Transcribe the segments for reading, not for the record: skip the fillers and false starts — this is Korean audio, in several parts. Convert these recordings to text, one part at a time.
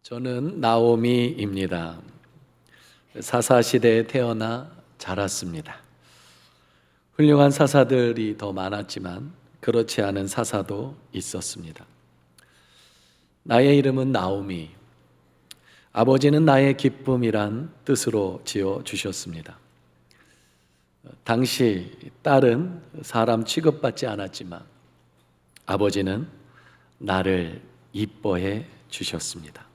저는 나오미입니다. 사사시대에 태어나 자랐습니다. 훌륭한 사사들이 더 많았지만 그렇지 않은 사사도 있었습니다. 나의 이름은 나오미. 아버지는 나의 기쁨이란 뜻으로 지어 주셨습니다. 당시 딸은 사람 취급받지 않았지만 아버지는 나를 이뻐해 주셨습니다.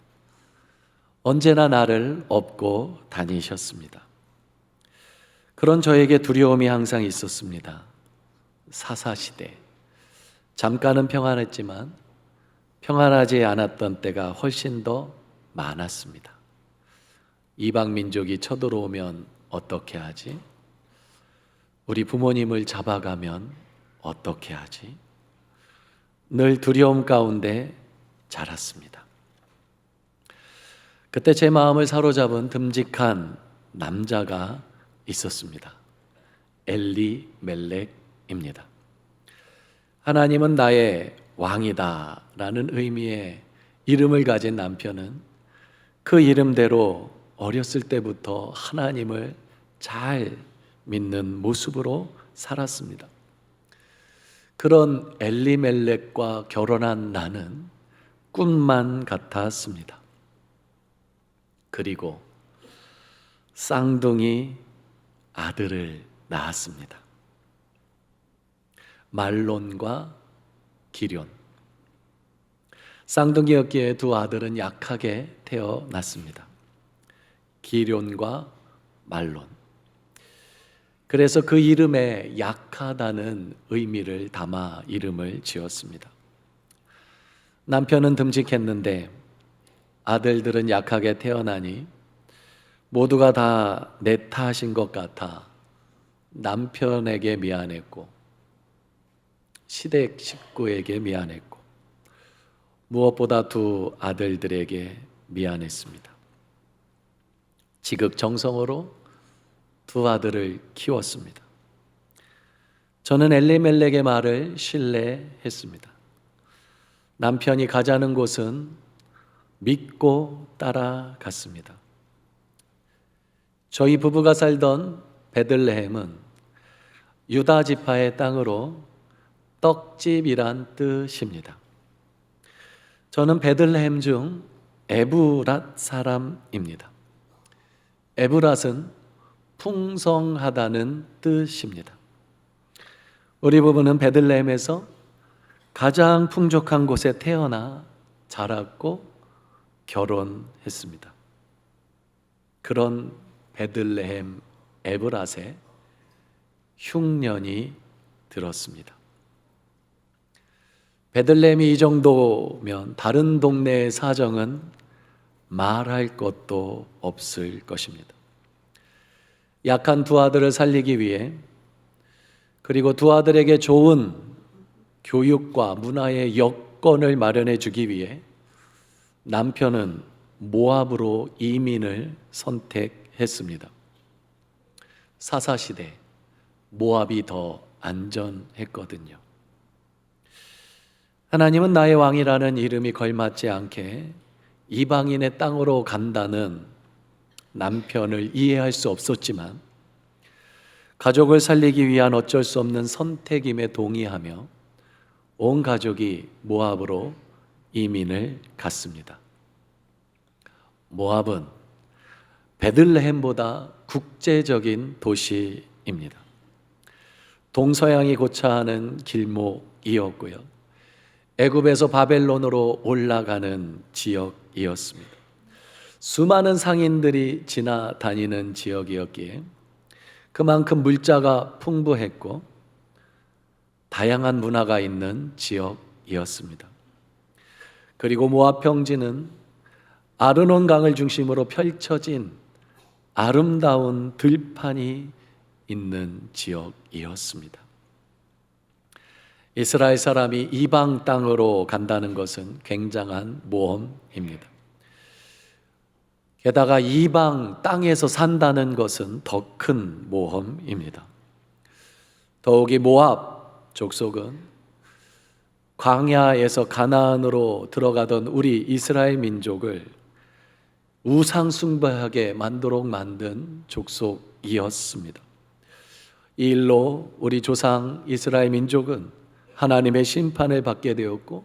언제나 나를 업고 다니셨습니다. 그런 저에게 두려움이 항상 있었습니다. 사사시대. 잠깐은 평안했지만 평안하지 않았던 때가 훨씬 더 많았습니다. 이방 민족이 쳐들어오면 어떻게 하지? 우리 부모님을 잡아가면 어떻게 하지? 늘 두려움 가운데 자랐습니다. 그때 제 마음을 사로잡은 듬직한 남자가 있었습니다. 엘리멜렉입니다. 하나님은 나의 왕이다 라는 의미의 이름을 가진 남편은 그 이름대로 어렸을 때부터 하나님을 잘 믿는 모습으로 살았습니다. 그런 엘리멜렉과 결혼한 나는 꿈만 같았습니다. 그리고 쌍둥이 아들을 낳았습니다. 말론과 기럨. 쌍둥이였기에 두 아들은 약하게 태어났습니다. 기럨과 말론. 그래서 그 이름에 약하다는 의미를 담아 이름을 지었습니다. 남편은 듬직했는데 아들들은 약하게 태어나니 모두가 다 내 탓인 것 같아 남편에게 미안했고 시댁 식구에게 미안했고 무엇보다 두 아들들에게 미안했습니다. 지극정성으로 두 아들을 키웠습니다. 저는 엘리멜렉의 말을 신뢰했습니다. 남편이 가자는 곳은 믿고 따라갔습니다. 저희 부부가 살던 베들레헴은 유다 지파의 땅으로 떡집이란 뜻입니다. 저는 베들레헴 중 에브랏 사람입니다. 에브랏은 풍성하다는 뜻입니다. 우리 부부는 베들레헴에서 가장 풍족한 곳에 태어나 자랐고 결혼했습니다. 그런 베들레헴 에브랏에 흉년이 들었습니다. 베들레헴이 이 정도면 다른 동네의 사정은 말할 것도 없을 것입니다. 약한 두 아들을 살리기 위해 그리고 두 아들에게 좋은 교육과 문화의 여건을 마련해 주기 위해 남편은 모압으로 이민을 선택했습니다. 사사시대 모압이 더 안전했거든요. 하나님은 나의 왕이라는 이름이 걸맞지 않게 이방인의 땅으로 간다는 남편을 이해할 수 없었지만 가족을 살리기 위한 어쩔 수 없는 선택임에 동의하며 온 가족이 모압으로 이민을 갔습니다. 모압은 베들레헴보다 국제적인 도시입니다. 동서양이 고차하는 길목이었고요. 애굽에서 바벨론으로 올라가는 지역이었습니다. 수많은 상인들이 지나다니는 지역이었기에 그만큼 물자가 풍부했고 다양한 문화가 있는 지역이었습니다. 그리고 모압 평지는 아르논 강을 중심으로 펼쳐진 아름다운 들판이 있는 지역이었습니다. 이스라엘 사람이 이방 땅으로 간다는 것은 굉장한 모험입니다. 게다가 이방 땅에서 산다는 것은 더 큰 모험입니다. 더욱이 모압 족속은 광야에서 가나안으로 들어가던 우리 이스라엘 민족을 우상 숭배하게 만도록 만든 족속이었습니다. 이 일로 우리 조상 이스라엘 민족은 하나님의 심판을 받게 되었고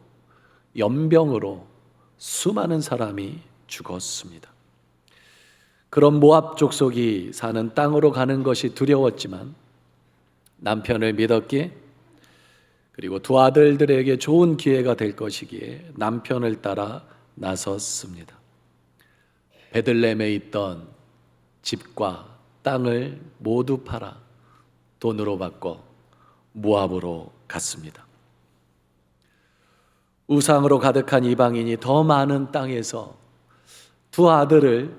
연병으로 수많은 사람이 죽었습니다. 그런 모압 족속이 사는 땅으로 가는 것이 두려웠지만 남편을 믿었기에, 그리고 두 아들들에게 좋은 기회가 될 것이기에 남편을 따라 나섰습니다. 베들레헴에 있던 집과 땅을 모두 팔아 돈으로 바꿔 모압으로 갔습니다. 우상으로 가득한 이방인이 더 많은 땅에서 두 아들을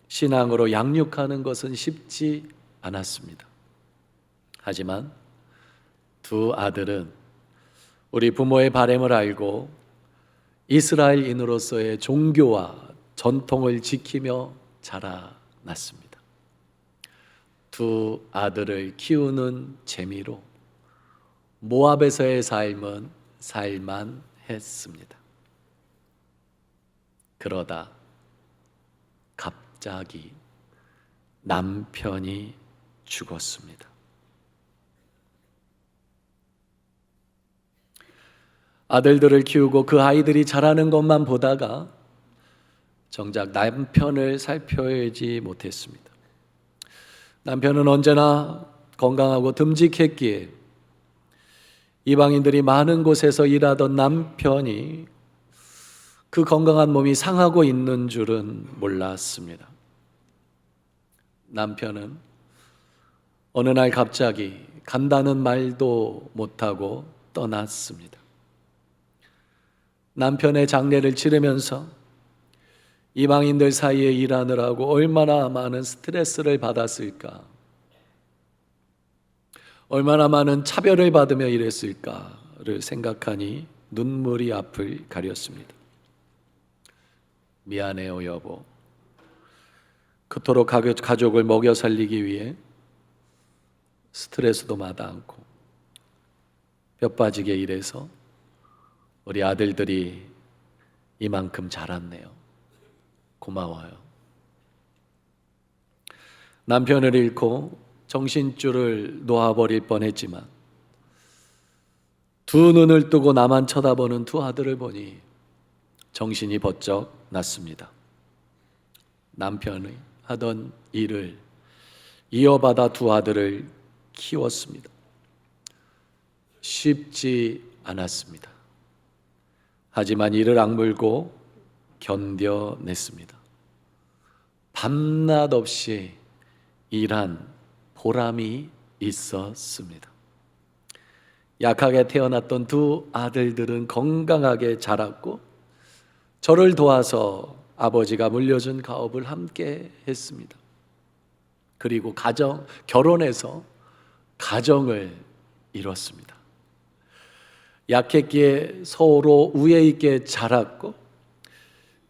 신앙으로 양육하는 것은 쉽지 않았습니다. 하지만 두 아들은 우리 부모의 바램을 알고 이스라엘인으로서의 종교와 전통을 지키며 자라났습니다. 두 아들을 키우는 재미로 모압에서의 삶은 살만했습니다. 그러다 갑자기 남편이 죽었습니다. 아들들을 키우고 그 아이들이 자라는 것만 보다가 정작 남편을 살펴야지 못했습니다. 남편은 언제나 건강하고 듬직했기에 이방인들이 많은 곳에서 일하던 남편이 그 건강한 몸이 상하고 있는 줄은 몰랐습니다. 남편은 어느 날 갑자기 간다는 말도 못하고 떠났습니다. 남편의 장례를 치르면서 이방인들 사이에 일하느라고 얼마나 많은 스트레스를 받았을까, 얼마나 많은 차별을 받으며 일했을까를 생각하니 눈물이 앞을 가렸습니다. 미안해요, 여보. 그토록 가족을 먹여 살리기 위해 스트레스도 마다 않고 뼈 빠지게 일해서 우리 아들들이 이만큼 자랐네요. 고마워요. 남편을 잃고 정신줄을 놓아버릴 뻔했지만 두 눈을 뜨고 나만 쳐다보는 두 아들을 보니 정신이 번쩍 났습니다. 남편이 하던 일을 이어받아 두 아들을 키웠습니다. 쉽지 않았습니다. 하지만 이를 악물고 견뎌냈습니다. 밤낮 없이 일한 보람이 있었습니다. 약하게 태어났던 두 아들들은 건강하게 자랐고 저를 도와서 아버지가 물려준 가업을 함께 했습니다. 그리고 결혼해서 가정을 이뤘습니다. 약했기에 서로 우애 있게 자랐고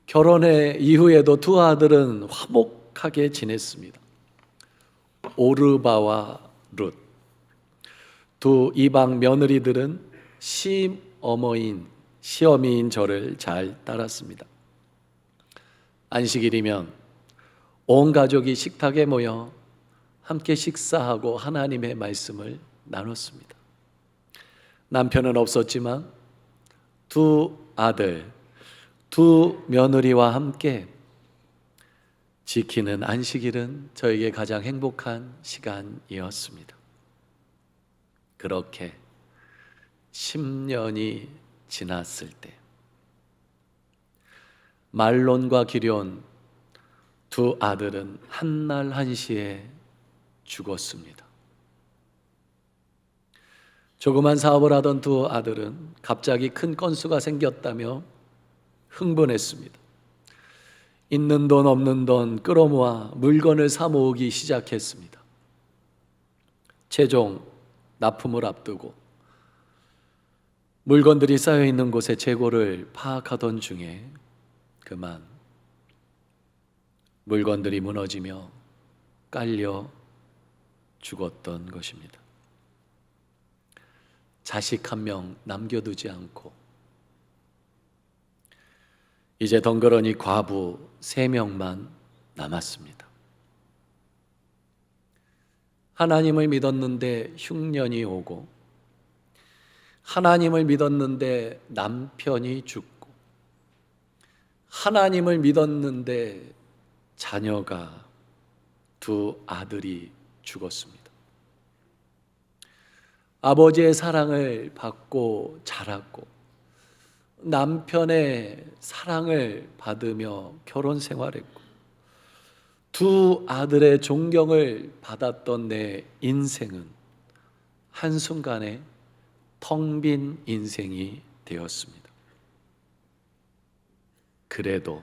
결혼의 이후에도 두 아들은 화목하게 지냈습니다. 오르바와 룻, 두 이방 며느리들은 시어미인 저를 잘 따랐습니다. 안식일이면 온 가족이 식탁에 모여 함께 식사하고 하나님의 말씀을 나눴습니다. 남편은 없었지만 두 아들, 두 며느리와 함께 지키는 안식일은 저에게 가장 행복한 시간이었습니다. 그렇게 10년이 지났을 때 말론과 기럨 두 아들은 한날 한시에 죽었습니다. 조그만 사업을 하던 두 아들은 갑자기 큰 건수가 생겼다며 흥분했습니다. 있는 돈 없는 돈 끌어모아 물건을 사 모으기 시작했습니다. 최종 납품을 앞두고 물건들이 쌓여 있는 곳의 재고를 파악하던 중에 그만 물건들이 무너지며 깔려 죽었던 것입니다. 자식 한 명 남겨두지 않고 이제 덩그러니 과부 3명만 남았습니다. 하나님을 믿었는데 흉년이 오고, 하나님을 믿었는데 남편이 죽고, 하나님을 믿었는데 자녀가 2 아들이 죽었습니다. 아버지의 사랑을 받고 자랐고, 남편의 사랑을 받으며 결혼 생활했고, 2 아들의 존경을 받았던 내 인생은 한순간에 텅 빈 인생이 되었습니다. 그래도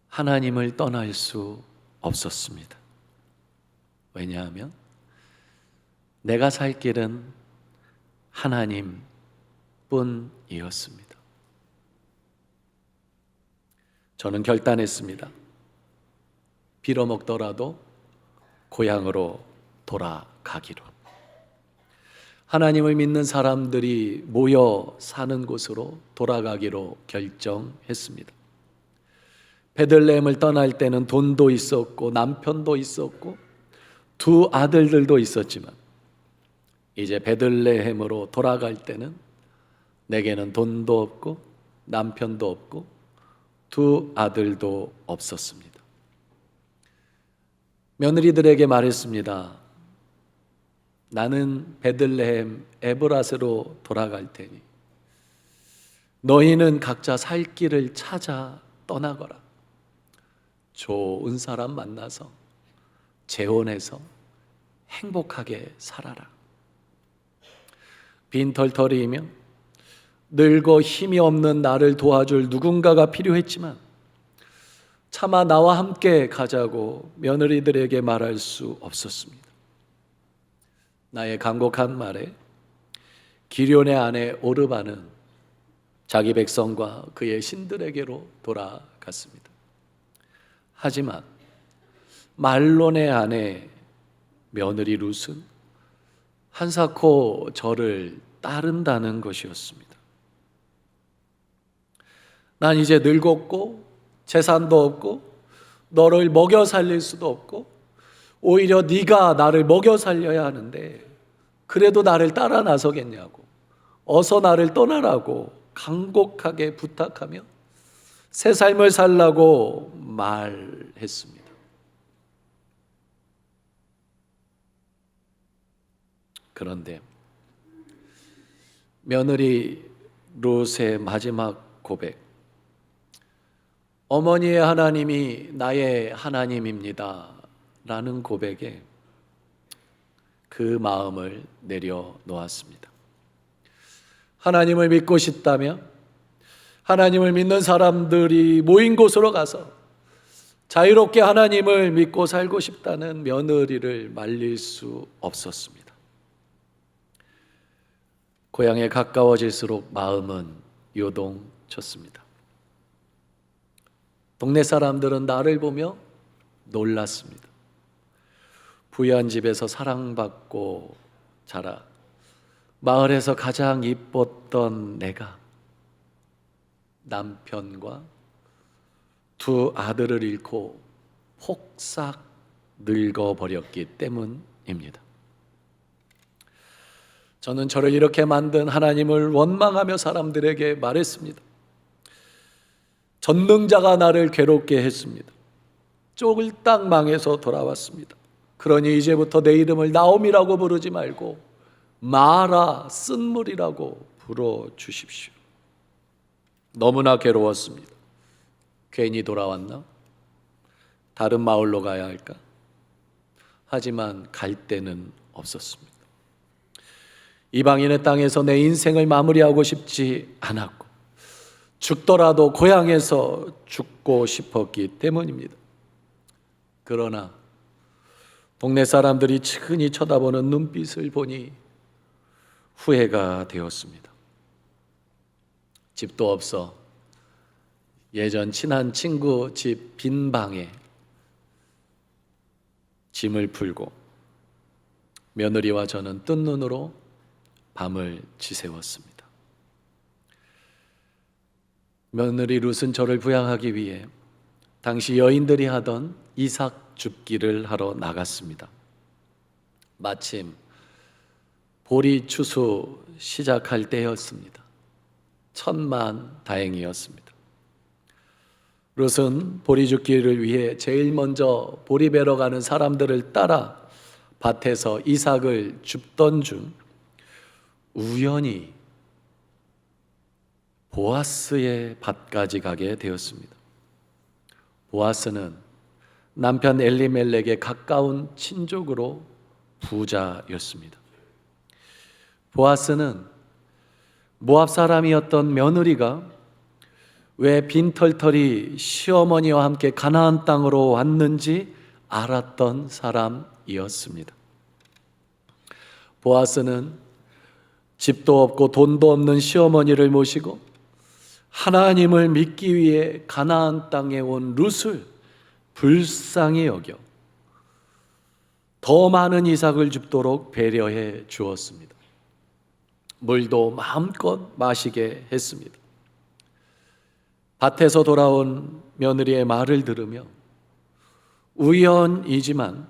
하나님을 떠날 수 없었습니다. 왜냐하면 내가 살 길은 하나님 뿐이었습니다. 저는 결단했습니다. 빌어먹더라도 고향으로 돌아가기로. 하나님을 믿는 사람들이 모여 사는 곳으로 돌아가기로 결정했습니다. 베들레헴을 떠날 때는 돈도 있었고 남편도 있었고 2 아들들도 있었지만, 이제 베들레헴으로 돌아갈 때는 내게는 돈도 없고 남편도 없고 2 아들도 없었습니다. 며느리들에게 말했습니다. 나는 베들레헴 에브라스로 돌아갈 테니 너희는 각자 살 길을 찾아 떠나거라. 좋은 사람 만나서 재혼해서 행복하게 살아라. 빈털터리이며 늙어 힘이 없는 나를 도와줄 누군가가 필요했지만 차마 나와 함께 가자고 며느리들에게 말할 수 없었습니다. 나의 간곡한 말에 기럐의 아내 오르바는 자기 백성과 그의 신들에게로 돌아갔습니다. 하지만 말론의 아내 며느리 룻은 한사코 저를 따른다는 것이었습니다. 난 이제 늙었고 재산도 없고 너를 먹여 살릴 수도 없고 오히려 네가 나를 먹여 살려야 하는데 그래도 나를 따라 나서겠냐고, 어서 나를 떠나라고 간곡하게 부탁하며 새 삶을 살라고 말했습니다. 그런데 며느리 룻의 마지막 고백, 어머니의 하나님이 나의 하나님입니다 라는 고백에 그 마음을 내려놓았습니다. 하나님을 믿고 싶다면 하나님을 믿는 사람들이 모인 곳으로 가서 자유롭게 하나님을 믿고 살고 싶다는 며느리를 말릴 수 없었습니다. 고향에 가까워질수록 마음은 요동쳤습니다. 동네 사람들은 나를 보며 놀랐습니다. 부유한 집에서 사랑받고 자라 마을에서 가장 이뻤던 내가 남편과 2 아들을 잃고 폭삭 늙어버렸기 때문입니다. 저는 저를 이렇게 만든 하나님을 원망하며 사람들에게 말했습니다. 전능자가 나를 괴롭게 했습니다. 쫄딱 망해서 돌아왔습니다. 그러니 이제부터 내 이름을 나옴이라고 부르지 말고 마라 쓴물이라고 불러주십시오. 너무나 괴로웠습니다. 괜히 돌아왔나? 다른 마을로 가야 할까? 하지만 갈 데는 없었습니다. 이방인의 땅에서 내 인생을 마무리하고 싶지 않았고 죽더라도 고향에서 죽고 싶었기 때문입니다. 그러나 동네 사람들이 측은히 쳐다보는 눈빛을 보니 후회가 되었습니다. 집도 없어 예전 친한 친구 집 빈 방에 짐을 풀고 며느리와 저는 뜬 눈으로 밤을 지새웠습니다. 며느리 룻은 저를 부양하기 위해 당시 여인들이 하던 이삭 줍기를 하러 나갔습니다. 마침 보리 추수 시작할 때였습니다. 천만 다행이었습니다. 롯은 보리 줍기를 위해 제일 먼저 보리 베러 가는 사람들을 따라 밭에서 이삭을 줍던 중 우연히 보아스의 밭까지 가게 되었습니다. 보아스는 남편 엘리멜렉의 가까운 친족으로 부자였습니다. 보아스는 모압 사람이었던 며느리가 왜 빈털털이 시어머니와 함께 가나안 땅으로 왔는지 알았던 사람이었습니다. 보아스는 집도 없고 돈도 없는 시어머니를 모시고 하나님을 믿기 위해 가나안 땅에 온 룻을 불쌍히 여겨 더 많은 이삭을 줍도록 배려해 주었습니다. 물도 마음껏 마시게 했습니다. 밭에서 돌아온 며느리의 말을 들으며 우연이지만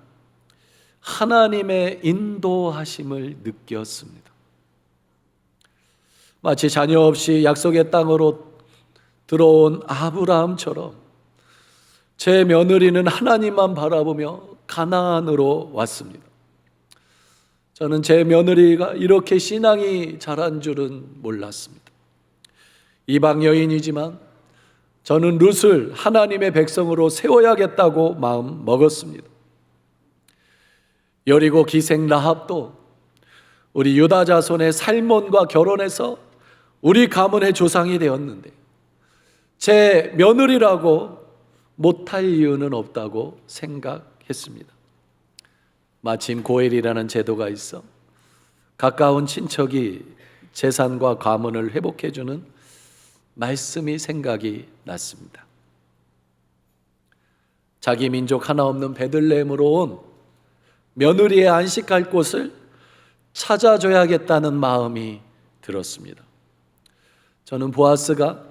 하나님의 인도하심을 느꼈습니다. 마치 자녀 없이 약속의 땅으로 들어온 아브라함처럼 제 며느리는 하나님만 바라보며 가나안으로 왔습니다. 저는 제 며느리가 이렇게 신앙이 자란 줄은 몰랐습니다. 이방 여인이지만 저는 룻을 하나님의 백성으로 세워야겠다고 마음 먹었습니다. 여리고 기생 라합도 우리 유다 자손의 살몬과 결혼해서 우리 가문의 조상이 되었는데 제 며느리라고 못할 이유는 없다고 생각했습니다. 마침 고엘이라는 제도가 있어 가까운 친척이 재산과 가문을 회복해주는 말씀이 생각이 났습니다. 자기 민족 하나 없는 베들레헴으로 온 며느리의 안식할 곳을 찾아줘야겠다는 마음이 들었습니다. 저는 보아스가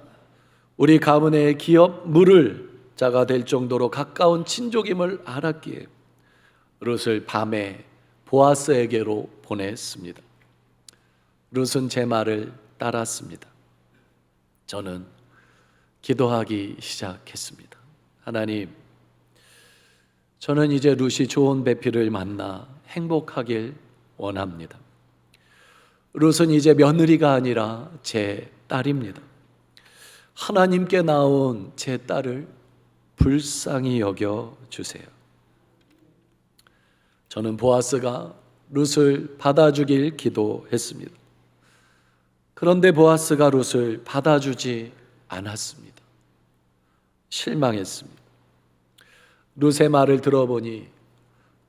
우리 가문의 기업 물을 자가 될 정도로 가까운 친족임을 알았기에 룻을 밤에 보아스에게로 보냈습니다. 룻은 제 말을 따랐습니다. 저는 기도하기 시작했습니다. 하나님, 저는 이제 룻이 좋은 배필을 만나 행복하길 원합니다. 룻은 이제 며느리가 아니라 제 딸입니다. 하나님께 나온 제 딸을 불쌍히 여겨 주세요. 저는 보아스가 룻을 받아주길 기도했습니다. 그런데 보아스가 룻을 받아주지 않았습니다. 실망했습니다. 룻의 말을 들어보니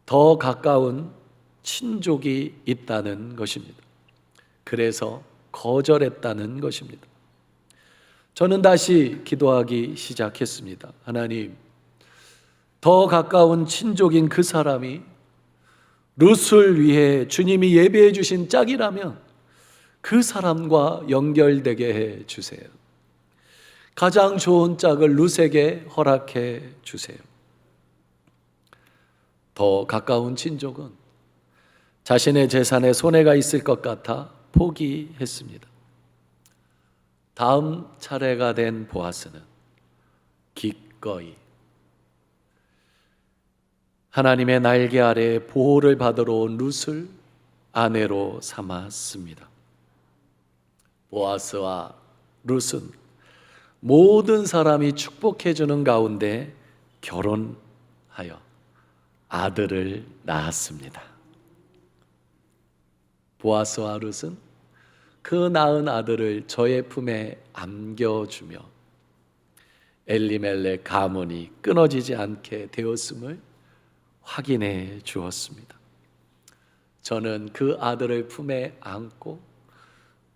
더 가까운 친족이 있다는 것입니다. 그래서 거절했다는 것입니다. 저는 다시 기도하기 시작했습니다. 하나님, 더 가까운 친족인 그 사람이 룻을 위해 주님이 예배해 주신 짝이라면 그 사람과 연결되게 해 주세요. 가장 좋은 짝을 룻에게 허락해 주세요. 더 가까운 친족은 자신의 재산에 손해가 있을 것 같아 포기했습니다. 다음 차례가 된 보아스는 기꺼이 하나님의 날개 아래 보호를 받으러 온 룻을 아내로 삼았습니다. 보아스와 룻은 모든 사람이 축복해 주는 가운데 결혼하여 아들을 낳았습니다. 보아스와 룻은 그 낳은 아들을 저의 품에 안겨주며 엘리멜렉 가문이 끊어지지 않게 되었음을 확인해 주었습니다. 저는 그 아들을 품에 안고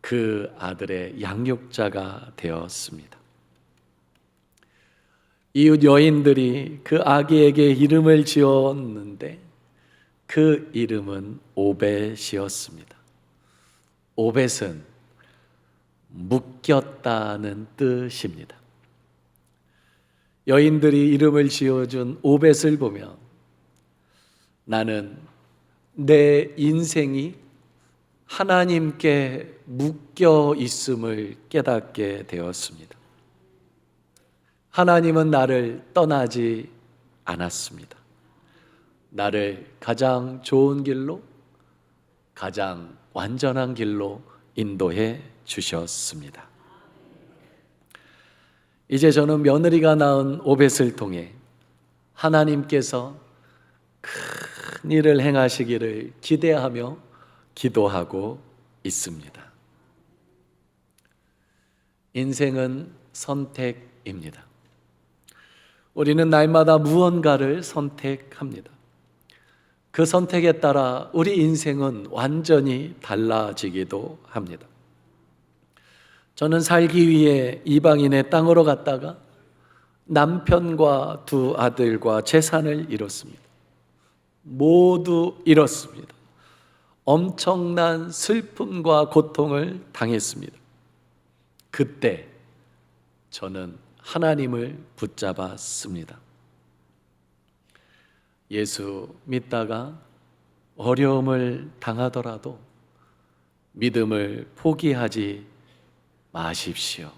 그 아들의 양육자가 되었습니다. 이웃 여인들이 그 아기에게 이름을 지었는데 그 이름은 오벳이었습니다. 오벳은 묶였다는 뜻입니다. 여인들이 이름을 지어준 오벳을 보며 나는 내 인생이 하나님께 묶여 있음을 깨닫게 되었습니다. 하나님은 나를 떠나지 않았습니다. 나를 가장 좋은 길로, 가장 완전한 길로 인도해 주셨습니다. 이제 저는 며느리가 낳은 오벳을 통해 하나님께서 큰 일을 행하시기를 기대하며 기도하고 있습니다. 인생은 선택입니다. 우리는 날마다 무언가를 선택합니다. 그 선택에 따라 우리 인생은 완전히 달라지기도 합니다. 저는 살기 위해 이방인의 땅으로 갔다가 남편과 두 아들과 재산을 잃었습니다. 모두 잃었습니다. 엄청난 슬픔과 고통을 당했습니다. 그때 저는 하나님을 붙잡았습니다. 예수 믿다가 어려움을 당하더라도 믿음을 포기하지 마십시오.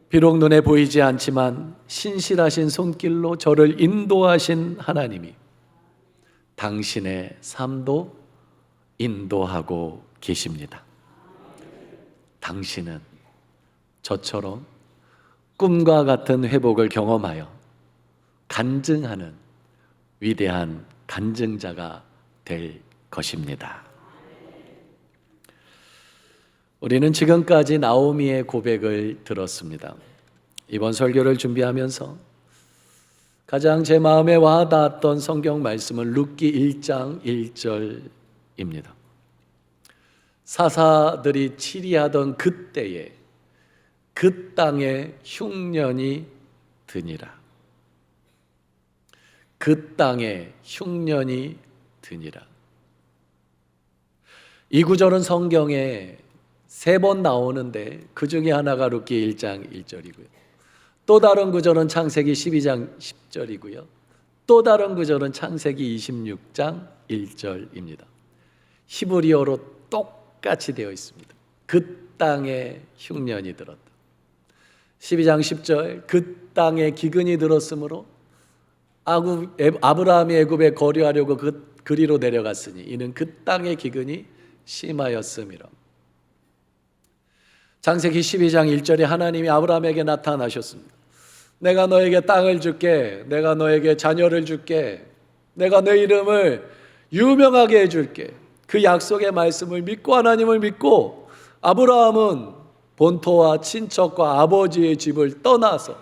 비록 눈에 보이지 않지만 신실하신 손길로 저를 인도하신 하나님이 당신의 삶도 인도하고 계십니다. 당신은 저처럼 꿈과 같은 회복을 경험하여 간증하는 위대한 간증자가 될 것입니다. 우리는 지금까지 나오미의 고백을 들었습니다. 이번 설교를 준비하면서 가장 제 마음에 와닿았던 성경 말씀은 룻기 1장 1절입니다. 사사들이 치리하던 그때에 그 땅에 흉년이 드니라. 그 땅에 흉년이 드니라. 이 구절은 성경에 3번 나오는데 그 중에 하나가 룻기 1장 1절이고요. 또 다른 구절은 창세기 12장 10절이고요. 또 다른 구절은 창세기 26장 1절입니다. 히브리어로 똑같이 되어 있습니다. 그 땅에 흉년이 들었다. 12장 10절 그 땅에 기근이 들었으므로 아브라함이 애굽에 거류하려고 그리로 내려갔으니 이는 그 땅의 기근이 심하였음이라. 창세기 12장 1절에 하나님이 아브라함에게 나타나셨습니다. 내가 너에게 땅을 줄게. 내가 너에게 자녀를 줄게. 내가 내 이름을 유명하게 해줄게. 그 약속의 말씀을 믿고 하나님을 믿고 아브라함은 본토와 친척과 아버지의 집을 떠나서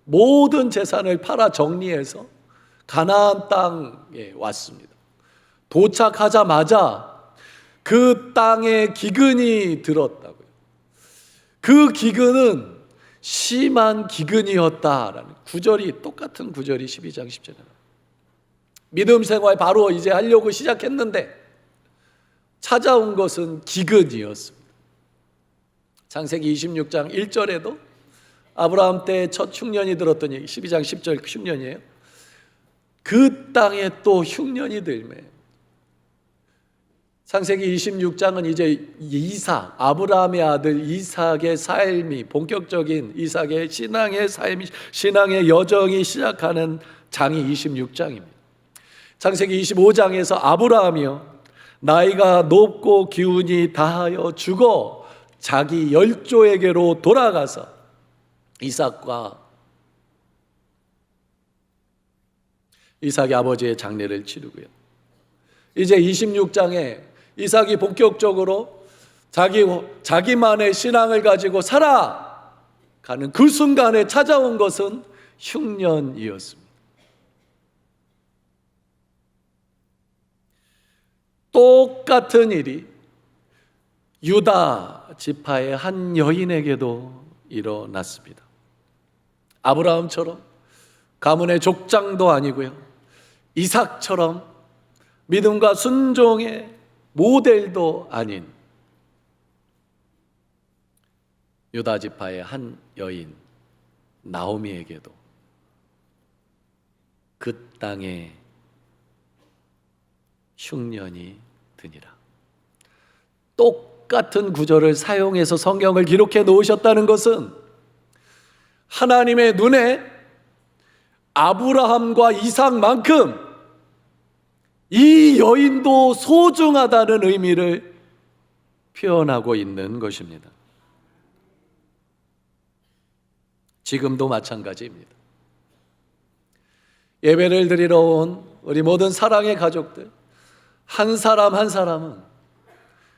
모든 재산을 팔아 정리해서 가나안 땅에 왔습니다. 도착하자마자 그 땅에 기근이 들었다고요. 그 기근은 심한 기근이었다라는 구절이 똑같은 구절이 12장 10절에 믿음 생활 바로 이제 하려고 시작했는데 찾아온 것은 기근이었습니다. 창세기 26장 1절에도 아브라함 때 첫 흉년이 들었더니 12장 10절 흉년이에요. 그 땅에 또 흉년이 들매. 창세기 26장은 이제 이삭, 아브라함의 아들 이삭의 삶이 본격적인 이삭의 신앙의 삶이 신앙의 여정이 시작하는 장이 26장입니다. 창세기 25장에서 아브라함이요 나이가 높고 기운이 다하여 죽어 자기 열조에게로 돌아가서 이삭의 아버지의 장례를 치르고요. 이제 26장에 이삭이 본격적으로 자기만의 신앙을 가지고 살아가는 그 순간에 찾아온 것은 흉년이었습니다. 똑같은 일이 유다 지파의 한 여인에게도 일어났습니다. 아브라함처럼 가문의 족장도 아니고요. 이삭처럼 믿음과 순종의 모델도 아닌 유다 지파의 한 여인 나오미에게도 그 땅에 흉년이 드니라. 똑같은 구절을 사용해서 성경을 기록해 놓으셨다는 것은 하나님의 눈에 아브라함과 이삭만큼 이 여인도 소중하다는 의미를 표현하고 있는 것입니다. 지금도 마찬가지입니다. 예배를 드리러 온 우리 모든 사랑의 가족들, 한 사람 한 사람은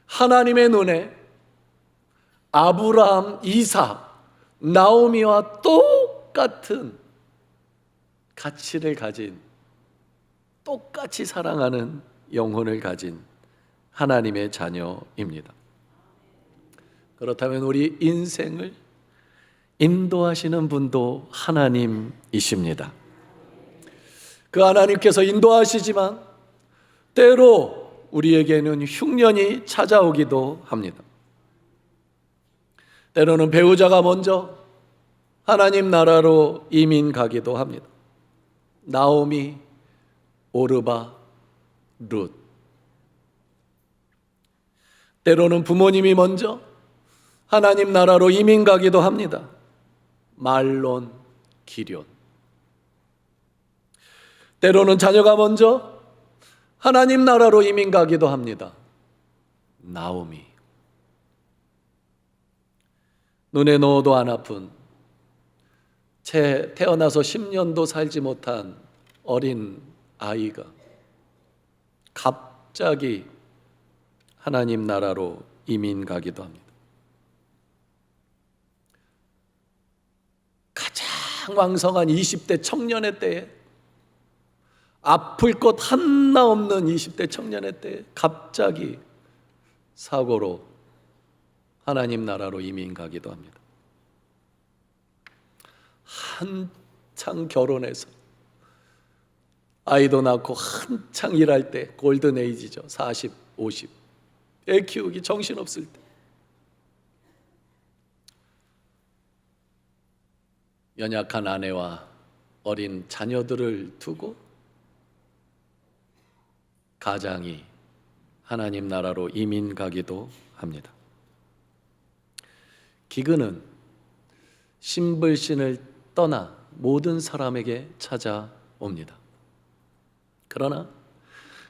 하나님의 눈에 아브라함, 이삭, 나오미와 똑같은 가치를 가진, 똑같이 사랑하는 영혼을 가진 하나님의 자녀입니다. 그렇다면 우리 인생을 인도하시는 분도 하나님이십니다. 그 하나님께서 인도하시지만 때로 우리에게는 흉년이 찾아오기도 합니다. 때로는 배우자가 먼저 하나님 나라로 이민 가기도 합니다. 나오미, 오르바, 룻. 때로는 부모님이 먼저 하나님 나라로 이민 가기도 합니다. 말론, 기럨. 때로는 자녀가 먼저 하나님 나라로 이민 가기도 합니다. 나오미. 눈에 넣어도 안 아픈, 채 태어나서 10년도 살지 못한 어린 아이가 갑자기 하나님 나라로 이민 가기도 합니다. 가장 왕성한 20대 청년의 때에, 아플 것 하나 없는 20대 청년의 때에 갑자기 사고로 하나님 나라로 이민 가기도 합니다. 한창 결혼해서 아이도 낳고 한창 일할 때, 골든 에이지죠. 40, 50. 애 키우기 정신없을 때, 연약한 아내와 어린 자녀들을 두고 가장이 하나님 나라로 이민 가기도 합니다. 기근은 신불신을 떠나 모든 사람에게 찾아옵니다. 그러나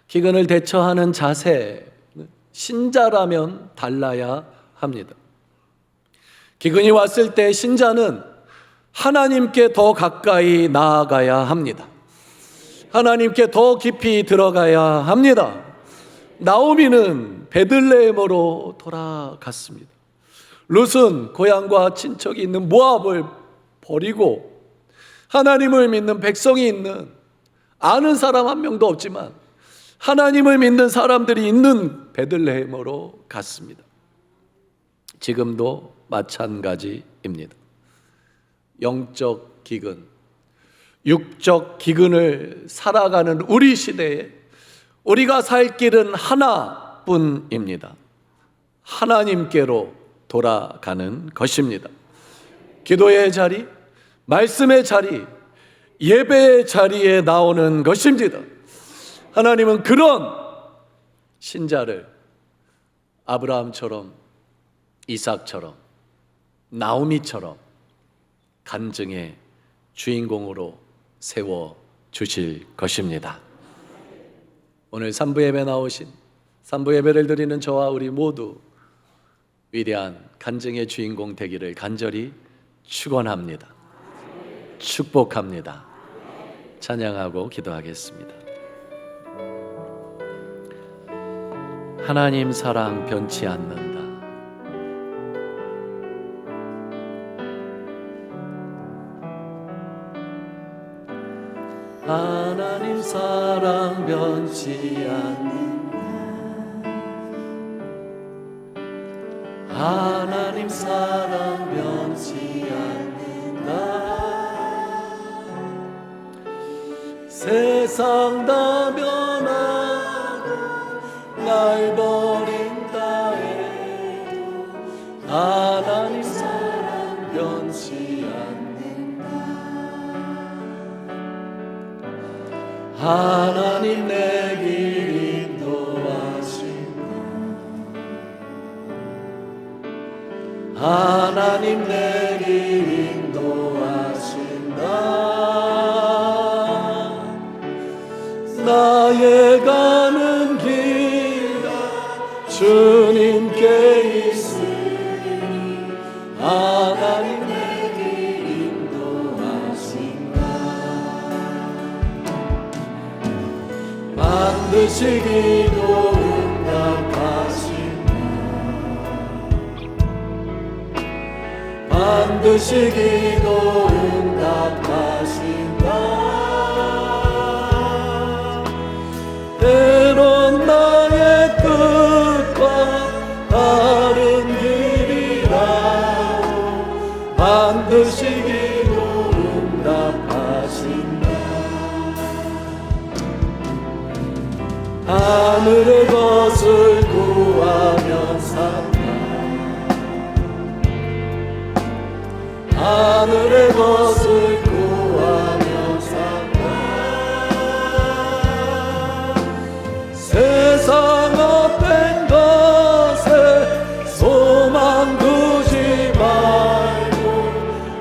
기근을 대처하는 자세는 신자라면 달라야 합니다. 기근이 왔을 때 신자는 하나님께 더 가까이 나아가야 합니다. 하나님께 더 깊이 들어가야 합니다. 나오미는 베들레헴으로 돌아갔습니다. 룻은 고향과 친척이 있는 모압을 버리고 하나님을 믿는 백성이 있는, 아는 사람 한 명도 없지만 하나님을 믿는 사람들이 있는 베들레헴으로 갔습니다. 지금도 마찬가지입니다. 영적 기근, 육적 기근을 살아가는 우리 시대에 우리가 살 길은 하나뿐입니다. 하나님께로 돌아가는 것입니다. 기도의 자리, 말씀의 자리, 예배의 자리에 나오는 것입니다. 하나님은 그런 신자를 아브라함처럼, 이삭처럼, 나오미처럼 간증의 주인공으로 세워 주실 것입니다. 오늘 3부 예배 나오신, 3부 예배를 드리는 저와 우리 모두 위대한 간증의 주인공 되기를 간절히 축원합니다. 축복합니다. 찬양하고 기도하겠습니다. 하나님 사랑 변치 않는다. 하나님 사랑 변치 않는다. 하나님 사랑 변치 않는다. 세상 다 변하고 날 버린다 해도 하나님 사랑 변치 않는다. 하나님 내 길 인도하신다. 하나님 내 길 인도하신다. 나의 가는 길 주님께 있으니 하나님 내 길 인도하신다. 반드시 기도 응답하신다. 반드시 기도 응답하신다. 때론 나의 뜻과 다른 길이라도 반드시 기도 응답하신다. 하늘의 것을 구하면 산다. 하늘의 것을 구하면 산다. 세상 헛된 것에 소망 두지 말고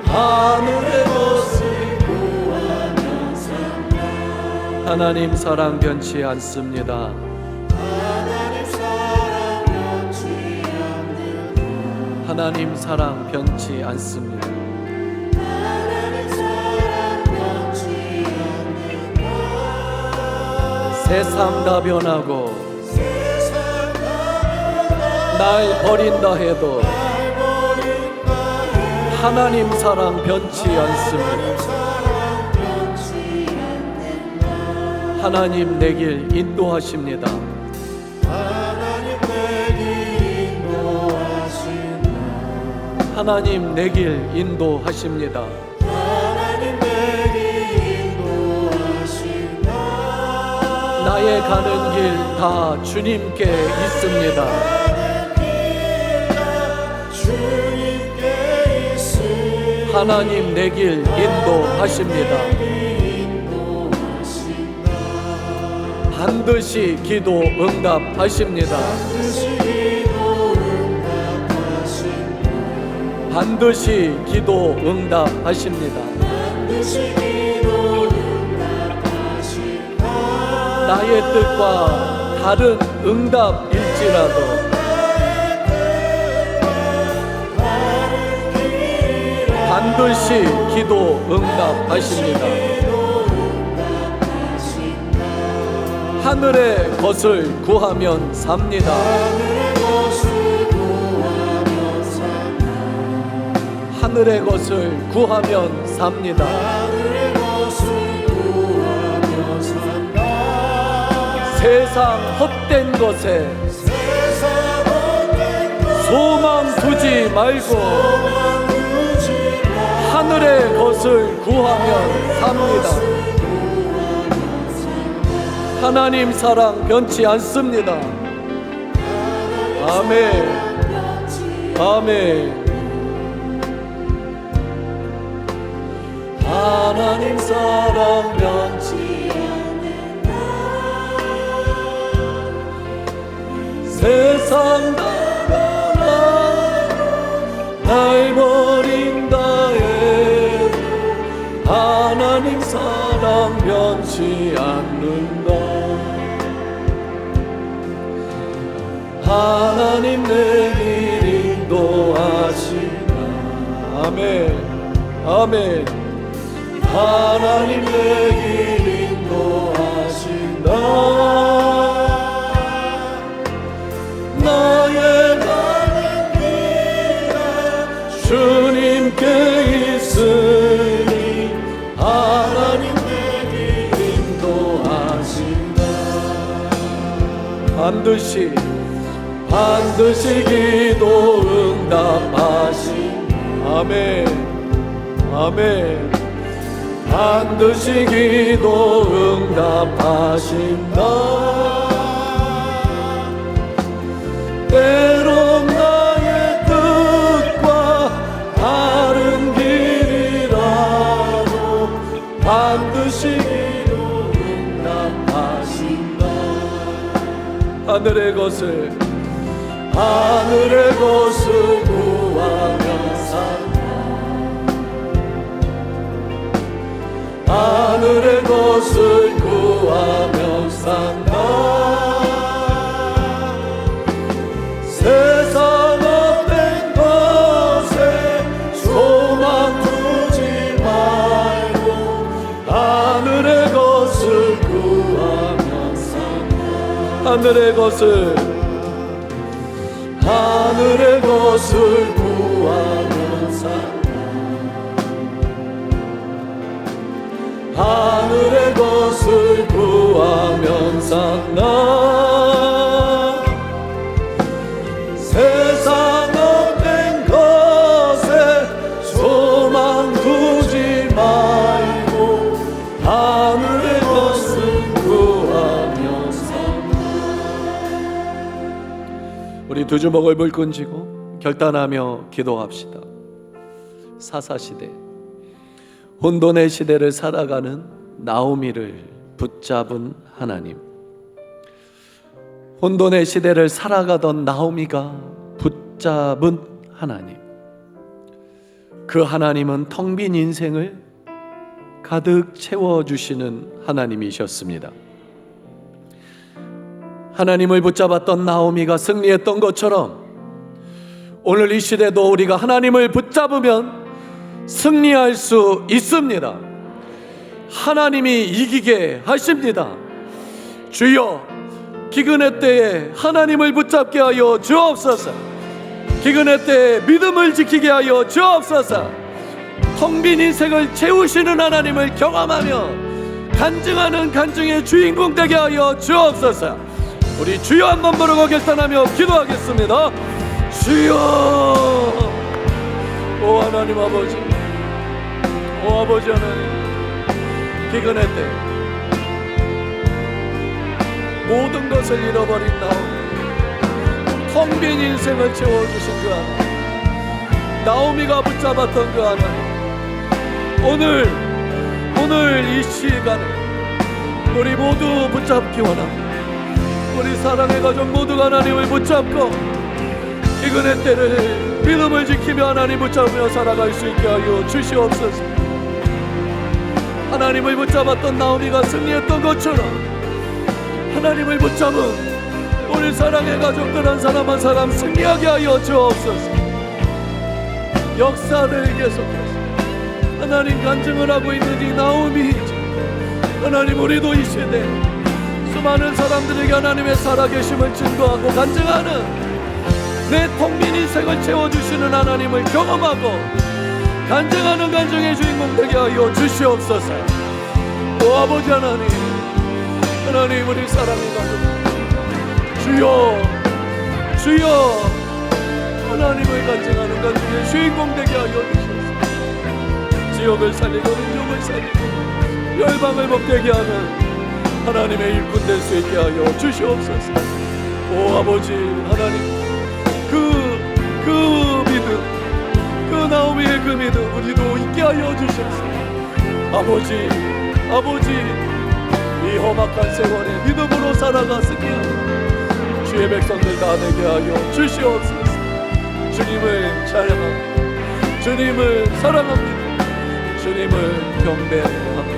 하늘의 것을 구하면 산다. 하나님 사랑 변치 않습니다. 하나님 사랑 변치 않는다. 하나님 사랑 변치 않습니다. 세상 다 변하고 날 버린다 해도 하나님 사랑 변치 않습니다. 하나님 내 길 인도하십니다. 하나님 내 길 인도하십니다. 나의 가는 길 다 주님께 있습니다. 하나님 내 길 인도하십니다. 반드시 기도 응답하십니다. 반드시 기도 응답하십니다. 나의 뜻과 다른 응답일지라도 반드시 기도 응답하십니다. 하늘의 것을 구하면 삽니다. 하늘의 것을 구하면 삽니다. 세상 헛된 것에 소망 두지 말고 하늘의 것을 구하면 삽니다. 하나님 사랑 변치 않습니다. 아멘. 아멘. 하나님 사랑 변치 않는다. 세상 나가라 날 버린다 해도 하나님 사랑 변치 않는다. 하나님 내 길 인도하시나. 아멘. 아멘. 하나님 내 길 인도하신다. 나의 가는 길에 주님께 있으니 하나님 내 길 인도하신다. 반드시 기도 응답하신다. 아멘. 아멘. 반드시 기도 응답하신다. 때론 나의 뜻과 다른 길이라도 반드시 기도 응답하신 것 하늘의 것을 구하며 산다 하늘의 것을 구하며 산다 세상 없는 것에 소망 두지 말고 하늘의 것을 구하며 산다 하늘의 것을 구하며 산다 하늘의 것을 구하며 산다 세상 없는 것에 소망 두지 말고 하늘의 것을 구하며 산다 우리 두 주먹을 불끈 쥐고 결단하며 기도합시다. 사사시대 혼돈의 시대를 살아가는 나오미를 붙잡은 하나님 혼돈의 시대를 살아가던 나오미가 붙잡은 하나님 그 하나님은 텅 빈 인생을 가득 채워주시는 하나님이셨습니다. 하나님을 붙잡았던 나오미가 승리했던 것처럼 오늘 이 시대도 우리가 하나님을 붙잡으면 승리할 수 있습니다. 하나님이 이기게 하십니다. 주여 기근의 때에 하나님을 붙잡게 하여 주옵소서. 기근의 때에 믿음을 지키게 하여 주옵소서. 텅 빈 인생을 채우시는 하나님을 경험하며 간증하는 간증의 주인공 되게 하여 주옵소서. 우리 주여 한번 부르고 결단하며 기도하겠습니다. 주여 오 하나님 아버지 오 아버지 하나님 기근의 때 모든 것을 잃어버린 나오미 텅 빈 인생을 채워주신 그 하나님 나오미가 붙잡았던 그 하나님 오늘 이 시간에 우리 모두 붙잡기 원합니다. 우리 사랑의 가족 모두가 하나님을 붙잡고 기근의 때를 믿음을 지키며 하나님 붙잡으며 살아갈 수 있게 하여 주시옵소서. 하나님을 붙잡았던 나오미가 승리했던 것처럼 하나님을 붙잡은 우리 사랑의 가족들 한 사람 한 사람 승리하게 하여 주옵소서. 역사를 계속해서 하나님 간증을 하고 있는 이 나오미이지 하나님 우리도 이 시대 수많은 사람들에게 하나님의 살아계심을 증거하고 간증하는 내 텅 빈 인생을 채워주시는 하나님을 경험하고 간증하는 간증의 주인공 되게 하여 주시옵소서. 오 아버지 하나님 우리 사랑의 가족 주여 하나님을 간증하는 간증의 주인공 되게 하여 주시옵소서. 지역을 살리고 민족을 살리고 열방을 복되게 하는 하나님의 일꾼 될 수 있게 하여 주시옵소서. 오 아버지 하나님 그 믿음 그 나오미의 그 믿음 우리도 있게 하여 주시옵소서. 아버지 이 험악한 세월에 믿음으로 살아가 승리하는 주의 백성들 다 되게 하여 주시옵소서. 주님을 찬양합니다. 주님을 사랑합니다. 주님을 경배합니다.